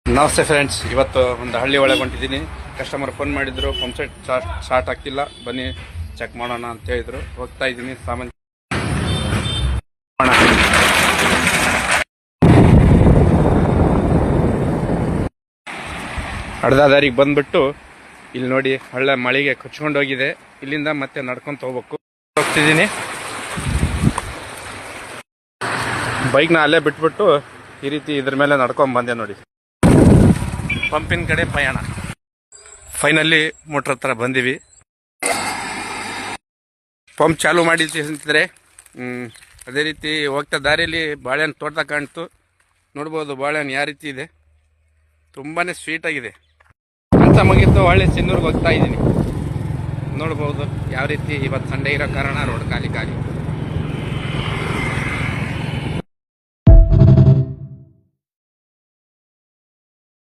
ನಮಸ್ತೆ ಫ್ರೆಂಡ್ಸ್, ಇವತ್ತು ಒಂದು ಹಳ್ಳಿ ಒಳಗೆ ಹೊಂಟಿದ್ದೀನಿ. ಕಸ್ಟಮರ್ ಫೋನ್ ಮಾಡಿದ್ರು, ಪಂಪ್ ಸೆಟ್ ಸ್ಟಾರ್ಟ್ ಆಗ್ತಿಲ್ಲ, ಬನ್ನಿ ಚೆಕ್ ಮಾಡೋಣ ಅಂತ ಹೇಳಿದ್ರು. ಹೋಗ್ತಾ ಇದ್ದೀನಿ ಸಾಮಾನ್ಯ ಅರ್ಧ ದಾರಿಗೆ ಬಂದ್ಬಿಟ್ಟು ಇಲ್ಲಿ ನೋಡಿ, ಹಳ್ಳ ಮಳೆಗೆ ಕೊಚ್ಕೊಂಡು ಹೋಗಿದೆ. ಇಲ್ಲಿಂದ ಮತ್ತೆ ನಡ್ಕೊಂತ ಹೋಗ್ತಿದ್ದೀನಿ. ಬೈಕ್ನ ಅಲ್ಲೇ ಬಿಟ್ಬಿಟ್ಟು ಈ ರೀತಿ ಇದ್ರ ಮೇಲೆ ನಡ್ಕೊಂಡ್ ಬಂದೆ ನೋಡಿ. ಪಂಪಿನ ಕಡೆ ಪಯಣ. ಫೈನಲಿ ಮೋಟ್ರ್ ಹತ್ರ ಬಂದಿವಿ. ಪಂಪ್ ಚಾಲು ಮಾಡಿ ಅಂತಿದ್ರೆ ಅದೇ ರೀತಿ ಹೋಗ್ತಾ ದಾರಿಯಲ್ಲಿ ಬಾಳೆಹಣ್ಣು ತೋಟ ಕಾಣ್ತು. ನೋಡ್ಬೋದು ಬಾಳೆಹಣ್ಣು ಯಾವ ರೀತಿ ಇದೆ, ತುಂಬಾನೇ ಸ್ವೀಟ್ ಆಗಿದೆ. ಕೆಲಸ ಮುಗಿತು, ಒಳ್ಳೆ ಸಿನ್ನೂರ್ಗೆ ಹೋಗ್ತಾ ಇದ್ದೀನಿ. ನೋಡ್ಬೋದು ಯಾವ ರೀತಿ ಇವತ್ತು ಸಂಡೇ ಇರೋ ಕಾರಣ ರೋಡ್ ಖಾಲಿ.